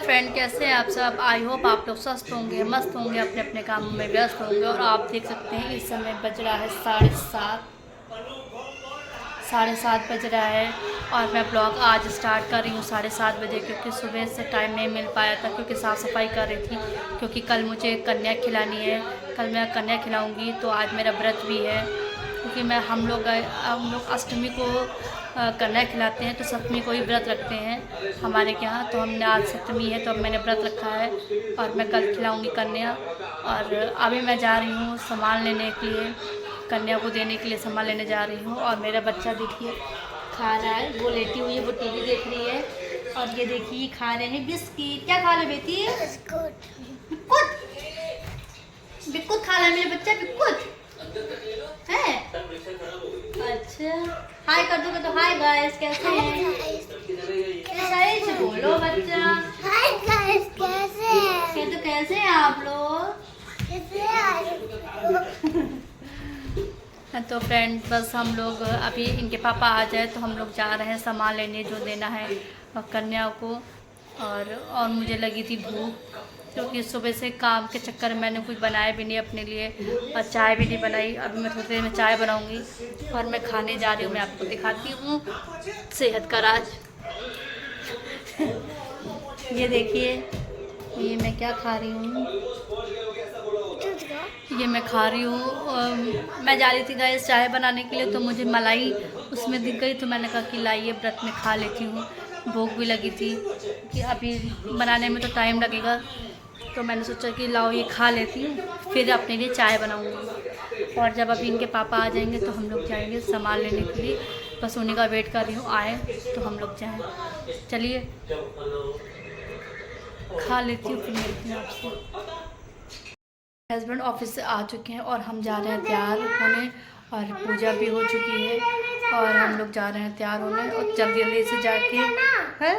Friend, कैसे हैं आप सब। आई होप आप लोग स्वस्थ होंगे, मस्त होंगे, अपने अपने कामों में व्यस्त होंगे। और आप देख सकते हैं इस समय बज रहा है 7:30 बज रहा है। और मैं ब्लॉग आज स्टार्ट कर रही हूँ 7:30 बजे, क्योंकि सुबह से टाइम नहीं मिल पाया था, क्योंकि साफ़ सफाई कर रही थी। क्योंकि कल मुझे कन्या खिलानी है, कल मैं कन्या खिलाऊँगी, तो आज मेरा व्रत भी है। क्योंकि हम लोग अष्टमी को कन्या खिलाते हैं, तो सप्तमी को ही व्रत रखते हैं हमारे के यहाँ। तो हमने आज सप्तमी है, तो अब मैंने व्रत रखा है और मैं कल खिलाऊँगी कन्या। और अभी मैं जा रही हूँ सामान लेने के लिए, कन्या को देने के लिए सामान लेने जा रही हूँ। और मेरा बच्चा देखिए खा रहा है, वो लेटी हुई है, वो टीवी देख रही है। और ये देखिए खा रहे हैं बिस्किट। क्या खा रहे बेटी? बिस्कुट। बिस्कुट खा रहा है मेरा बच्चा, बिस्कुट है। अच्छा, हाय कर दो, तो हाय गाइस, कैसे हैं? सही से बोलो बच्चा। हाय गाइस, कैसे हैं? तो कैसे हैं आप लोग? तो फ्रेंड, बस हम लोग अभी इनके पापा आ जाए तो हम लोग जा रहे हैं सामान लेने जो देना है कन्या को। और मुझे लगी थी भूख, क्योंकि सुबह से काम के चक्कर में मैंने कुछ बनाया भी नहीं अपने लिए, और चाय भी नहीं बनाई। अभी मैं थोड़ी देर में चाय बनाऊंगी और मैं खाने जा रही हूँ। मैं आपको दिखाती हूँ सेहत का राज। ये देखिए, ये मैं क्या खा रही हूँ। ये मैं खा रही हूँ, मैं जा रही थी गाइस चाय बनाने के लिए, तो मुझे मलाई उसमें दिख गई, तो मैंने कहा कि लाइए व्रत में खा लेती हूँ। भूख भी लगी थी कि अभी बनाने में तो टाइम लगेगा, तो मैंने सोचा कि लाओ ये खा लेती हूँ, फिर अपने लिए चाय बनाऊँगी। और जब अभी इनके पापा आ जाएंगे तो हम लोग जाएंगे सामान लेने के लिए। बस उन्हीं का वेट कर रही हूँ, आए तो हम लोग जाएँ। चलिए खा लेती हूँ, फिर मिलती हूँ आपसे। हस्बैंड ऑफिस से आ चुके हैं और हम जा रहे हैं तैयार होने, और पूजा भी हो चुकी है और हम लोग जा रहे हैं तैयार होने। और जल्दी जल्दी से जाके है,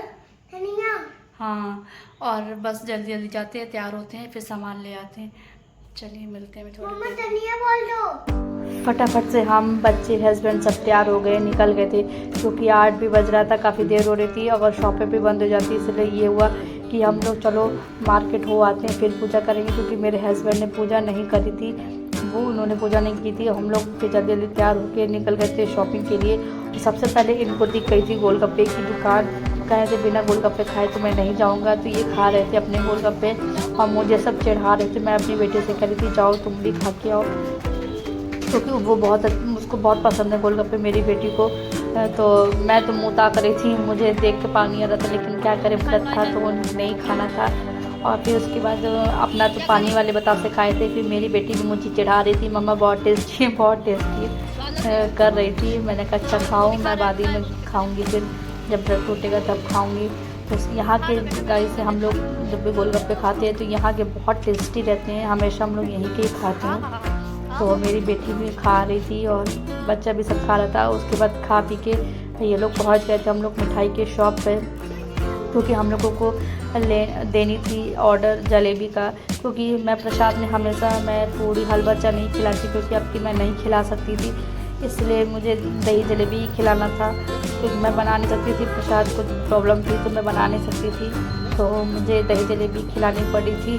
हाँ, और बस जल्दी जल्दी जाते हैं, तैयार होते हैं, फिर सामान ले आते हैं। चलिए मिलते हैं थोड़ी देर। फटाफट से हम बच्चे हस्बैंड सब तैयार हो गए, निकल गए थे, क्योंकि 8 भी बज रहा था, काफ़ी देर हो रही थी। अगर शॉपें भी बंद हो जाती, इसलिए ये हुआ कि हम लोग चलो मार्केट हो आते हैं, फिर पूजा करेंगे। क्योंकि मेरे हस्बैंड ने पूजा नहीं करी थी, उन्होंने पूजा नहीं की थी। हम लोग फिर जल्दी जल्दी तैयार होकर निकल गए थे शॉपिंग के लिए। तो सबसे पहले इनको दिख गई थी गोलगप्पे की दुकान, कहे थे बिना गोलगप्पे खाए तो मैं नहीं जाऊँगा। तो ये खा रहे थे अपने गोलगप्पे और मुझे सब चढ़ा रहे थे। मैं अपनी बेटी से कह रही थी जाओ तुम भी खा के आओ, क्योंकि वो उसको बहुत पसंद है गोलगप्पे, मेरी बेटी को। तो मैं तो मुँह ताक रही थी, मुझे देख के पानी आ रहा था, लेकिन क्या करें व्रत था तो वो नहीं खाना था। और फिर उसके बाद अपना तो पानी वाले बतासे खाए थे। फिर मेरी बेटी भी मुझे चढ़ा रही थी, मम्मा बहुत टेस्टी कर रही थी। मैंने कहा अच्छा खाओ, मैं बाद में खाऊंगी, फिर जब व्रत टूटेगा तब खाऊंगी। तो यहाँ के गाइस से हम लोग जब भी गोलगप्पे खाते हैं तो यहाँ के बहुत टेस्टी रहते हैं, हमेशा हम लोग यहीं के ही खाते हैं। तो मेरी बेटी भी खा रही थी और बच्चा भी सब खा रहा था। उसके बाद खा पी के ये लोग पहुँच गए थे हम लोग मिठाई के शॉप पे, क्योंकि हम लोगों को देनी थी ऑर्डर जलेबी का। क्योंकि मैं प्रसाद में हमेशा मैं पूरी हलवा चा नहीं खिलाती, क्योंकि अब की मैं नहीं खिला सकती थी, इसलिए मुझे दही जलेबी ही खिलाना था। क्योंकि मैं बना नहीं सकती थी, प्रसाद को प्रॉब्लम थी तो मैं बना नहीं सकती थी, तो मुझे दही जलेबी खिलानी पड़ी थी।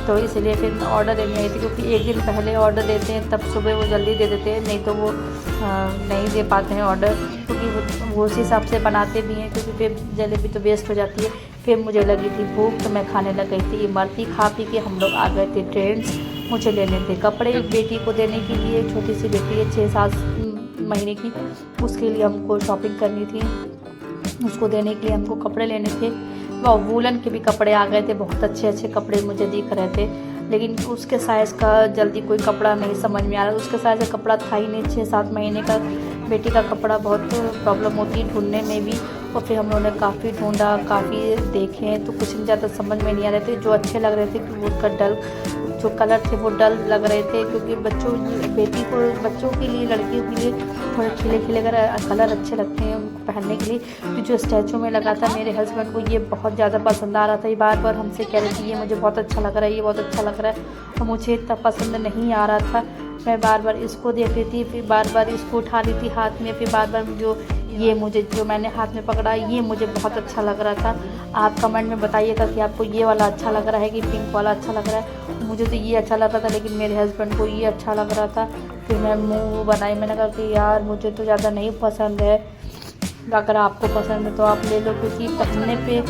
तो इसलिए फिर मैं ऑर्डर देने आई थी, क्योंकि एक दिन पहले ऑर्डर देते हैं तब सुबह वो जल्दी दे देते हैं, नहीं तो वो नहीं दे पाते हैं ऑर्डर, क्योंकि वो उस हिसाब से बनाते भी हैं। क्योंकि फिर जलेबी तो वेस्ट हो जाती है। फिर मुझे लगी थी भूख, तो मैं खाने लग गई थी इमरती। खा पी के हम लोग आ गए थे ट्रेंड्स। मुझे लेने थे कपड़े बेटी को देने के लिए, छोटी सी बेटी है 6-7 महीने की, उसके लिए हमको शॉपिंग करनी थी, उसको देने के लिए हमको कपड़े लेने थे। और वूलन के भी कपड़े आ गए थे, बहुत अच्छे अच्छे कपड़े मुझे दिख रहे थे, लेकिन उसके साइज़ का जल्दी कोई कपड़ा नहीं समझ में आ रहा। उसके साइज़ का कपड़ा था ही नहीं, 6-7 महीने का बेटी का कपड़ा बहुत प्रॉब्लम होती है ढूंढने में भी। और फिर हम लोगों ने काफ़ी ढूंढा, काफ़ी देखे, तो कुछ ज़्यादा समझ में नहीं आ रहे थे। जो अच्छे लग रहे थे कि वो उसका जो कलर थे वो डल लग रहे थे, क्योंकि बच्चों के लिए, लड़कियों के लिए थोड़े खिले खिले कलर अच्छे लगते हैं उनको पहनने के लिए। तो जो स्टैचू में लगा था मेरे हस्बैंड को ये बहुत ज़्यादा पसंद आ रहा था। ये बार बार हमसे कह रहे थे ये मुझे बहुत अच्छा लग रहा है, ये बहुत अच्छा लग रहा है, और मुझे इतना पसंद नहीं आ रहा था। मैं बार बार इसको देख रही थी, फिर बार बार इसको उठा रही थी हाथ में, फिर बार बार जो ये मुझे जो मैंने हाथ में पकड़ा ये मुझे बहुत अच्छा लग रहा था। आप कमेंट में बताइएगा कि आपको ये वाला अच्छा लग रहा है कि पिंक वाला अच्छा लग रहा है। मुझे तो ये अच्छा लग रहा था, लेकिन मेरे हस्बैंड को ये अच्छा लग रहा था। फिर मैं मुँह बनाई, मैंने कहा कि यार मुझे तो ज़्यादा नहीं पसंद है, अगर आपको पसंद है तो आप ले लो, क्योंकि पहनने पे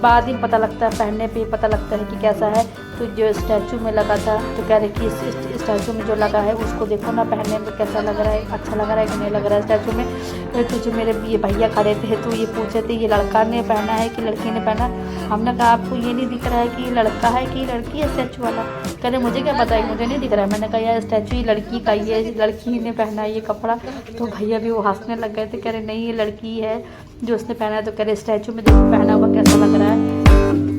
बाद ही पता लगता है, पहनने पे पता लगता है कि कैसा है। तो जो स्टैचू में लगा था तो कह रहे कि इस स्टैचू में जो लगा है उसको देखो ना, पहनने में कैसा लग रहा है, अच्छा लग रहा है कि नहीं लग रहा है स्टैचू में। तो जो मेरे ये भैया खड़े थे तो ये पूछे थे ये लड़का ने पहना है कि लड़की ने पहना। हमने कहा आपको ये नहीं दिख रहा है कि लड़का है कि लड़की है स्टैचू वाला? कह रहे मुझे क्या पता है, मुझे नहीं दिख रहा है। मैंने कहा यार स्टैचू ही लड़की का ही है, लड़की ने पहना है ये कपड़ा। तो भैया भी वो हंसने लग गए थे, कह रहे नहीं ये लड़की है जो उसने पहना है। तो कह रहे स्टैचू में देखो पहना हुआ कैसा लग रहा है।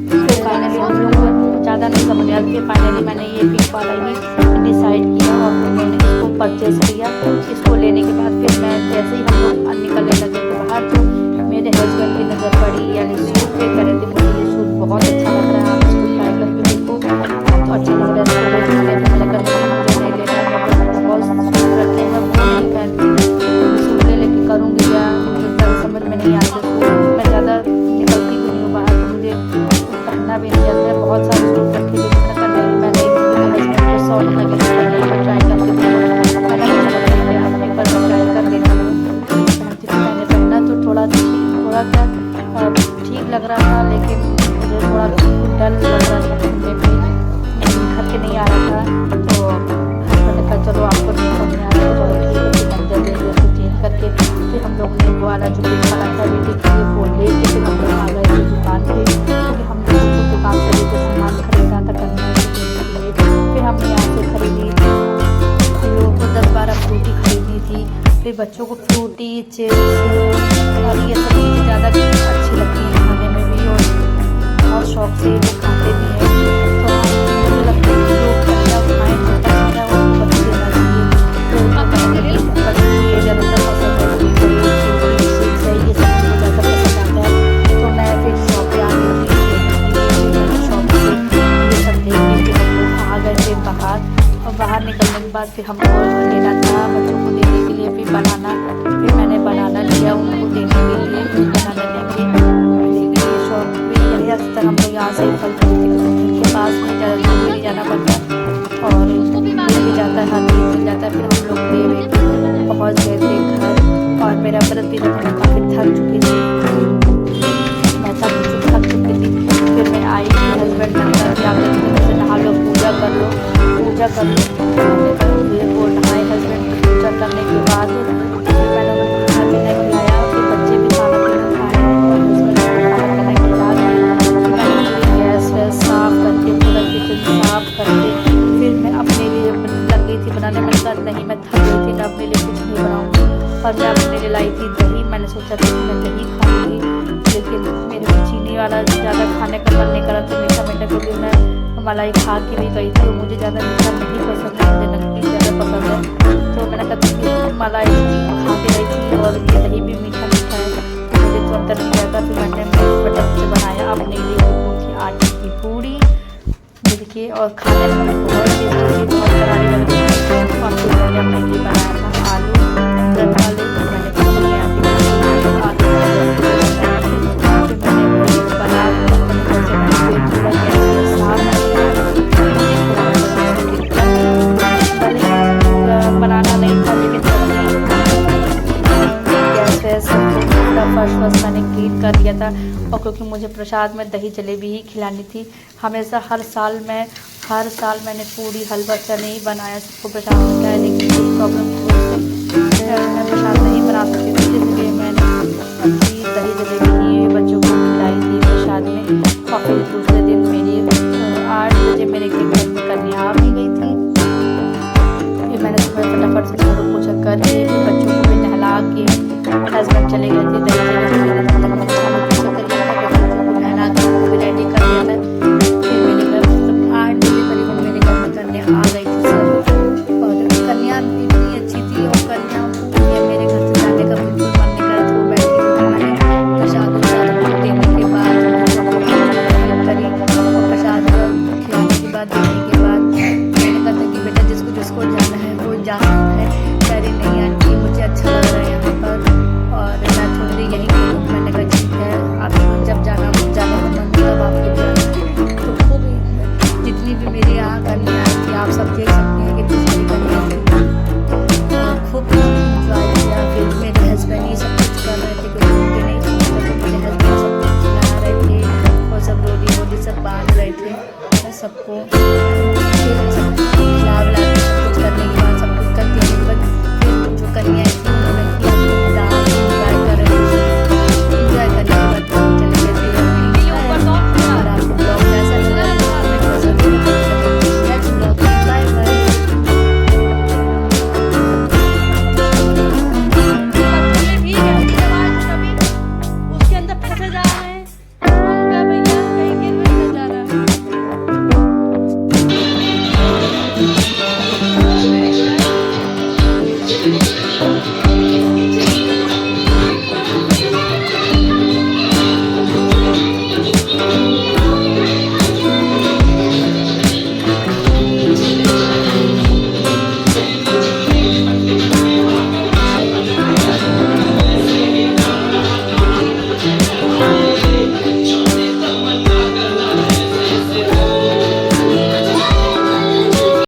फिर फाइनली हम लोग ज़्यादा नहीं समझ आया, फिर फाइनली मैंने ये पिंक वाला ही डिसाइड किया और मैंने इसको परचेस किया। इसको लेने के बाद फिर मैं जैसे ही हम लोग निकलने लगे थे बाहर, तो मेरे हस्बैंड की नज़र पड़ी यानी सूट पे, कह रहे थे मुझे ये सूट बहुत अच्छा लग रहा है, आप इसको ट्राई करके देखो तो अच्छा लग रहा है। मैंने कहा मुझे नहीं लेना है, बहुत सूट रखते हैं, मैं वो नहीं पहनती, सूट ले लेके करूँगी क्या, मुझे समझ में नहीं आता। मैं ज़्यादा निकलती भी नहीं हूँ बाहर, तो मुझे पहनना भी नहीं आता है। बहुत सारे सूट रखे थे, मैं नहीं शॉर्ट लगे ट्राई करके मैंने एक बार ट्राई कर देना पहनती थी। मैंने पहना तो थोड़ा क्या ठीक लग रहा था, लेकिन मुझे थोड़ा डर लग रहा था पहनने में, घर के नहीं आ रहा था। तो हस्बैंड ने कहा चलो आपको नहीं समझ में आ रहा है तो चलो ठीक है, मंजर दे उसको चेंज करके फिर हम लोग ने वो वाला जो पिंक वाला था बेटे के लिए वो ले के फिर हम लोग आ गए थे दुकान पे, क्योंकि हम लोग को दुकान से लेकर सामान खरीदना था करने के लिए। फिर हमने यहाँ से खरीदी, फिर वो 10-12 फ्रूटी खरीदी थी। फिर बच्चों को फ्रूटी चिप्स और ये सब चीज़ें ज़्यादा अच्छी लगती हैं खाने में भी, और बहुत शौक से वो खाते भी हैं। तो मुझे लगता है कि लोग बच्चा खाएँ छोटा छोटा वो बच्चे देना चाहिए। तो बच्चों को ये ज़्यादातर पसंद है, चिप्स है, ये सब चीज़ें ज़्यादा पसंद आता है। तो मैं फिर शॉप पे आ गई थी, शॉप से ये सब देख के हम लोग आ गए थे बाहर। और बाहर निकलने के बाद फिर हमको लेना था बच्चों को देने के लिए फिर बनाना, फिर मैंने बनाना लिया उनको देने के लिए, फिर बनाना लेके शॉप भी यही अक्सर हम लोग यहाँ से ही फल के पास में ज़्यादा दूर जाना पड़ता है और मिल भी जाता है, हर चीज़ मिल जाता है। फिर हम लोग ले पहुँच गए थे घर और मेरा व्रत भी था, मैं काफ़ी थक चुकी थी, मैं थक चुकी थी। फिर मैं आई, हस्बैंड ने कहा जाकर नहा लो, पूजा कर लो। वो नहाए हस्बैंड, पूजा करने के बाद फिर मैंने उनको खाना पीना खिलाया, फिर बच्चे भी खाना पीना खाए और हस्बैंड को खाना पीना खिला के फिर मैंने गैस वैस साफ़ करके पूरा किचन साफ़ करके फिर मैं अपने लिए लग गई थी बनाने। मैंने कहा नहीं मैं थक गई थी, मैं अपने लिए कुछ नहीं बनाऊँगी। और मैं अपने लिए लाई थी दही, मैंने सोचा था कि मैं दही खाऊँगी, लेकिन मेरे को चीनी वाला ज़्यादा खाने का मन नहीं करा, तो मीठा क्योंकि मैं मलाई खा के भी गई थी, मुझे ज़्यादा मीठा नहीं पसंद है, मुझे नमकीन ज़्यादा पसंद है। तो मैंने कहा कि मलाई खा के गई थी और ये दही भी मीठा है, तो मुझे तो अंदर नहीं जाता। फिर मैंने फटाफट से बनाया अपने लिए की आटे की पूड़ी देखिए, और खाने में बहुत टेस्टी थी, बहुत करारी लग रही थी। और फिर मैंने अपने लिए बनाया था आलू रन वाले, मैंने अपने आलू बनाना नहीं था, लेकिन गैस फर्स्ट मैंने क्लीन कर लिया था। और क्योंकि मुझे प्रसाद में दही जलेबी ही खिलानी थी, हमेशा हर साल मैंने पूड़ी हलवा चने ही बनाया, सबको प्रसाद में खिलाया, लेकिन कुछ प्रॉब्लम की वजह से मैं प्रसाद नहीं बना सकती थी, इसलिए मैंने अपनी दही जलेबी ही बच्चों को खिलाई थी प्रसाद में। और फिर दूसरे दिन मेरी 8 बजे मेरे घर में कन्या आ भी गई थी। फिर मैंने सुबह फटाफट से झाड़ू पोछा करके फिर बच्चों को भी नहला के हस्बैंड चले गए थे दही जलेबी, झाड़ू पोछा कर लिया था, बच्चों को नहला के उनको भी रेडी कर दिया था। फिर मेरे घर 8 बजे करीबन मेरे घर में कन्या आ गई थी सब, और कन्या इतनी अच्छी थी और कन्या मेरे घर से जाने का बिल्कुल मन नहीं कर रहा था, वो बैठी थी। मैंने प्रसाद सबको।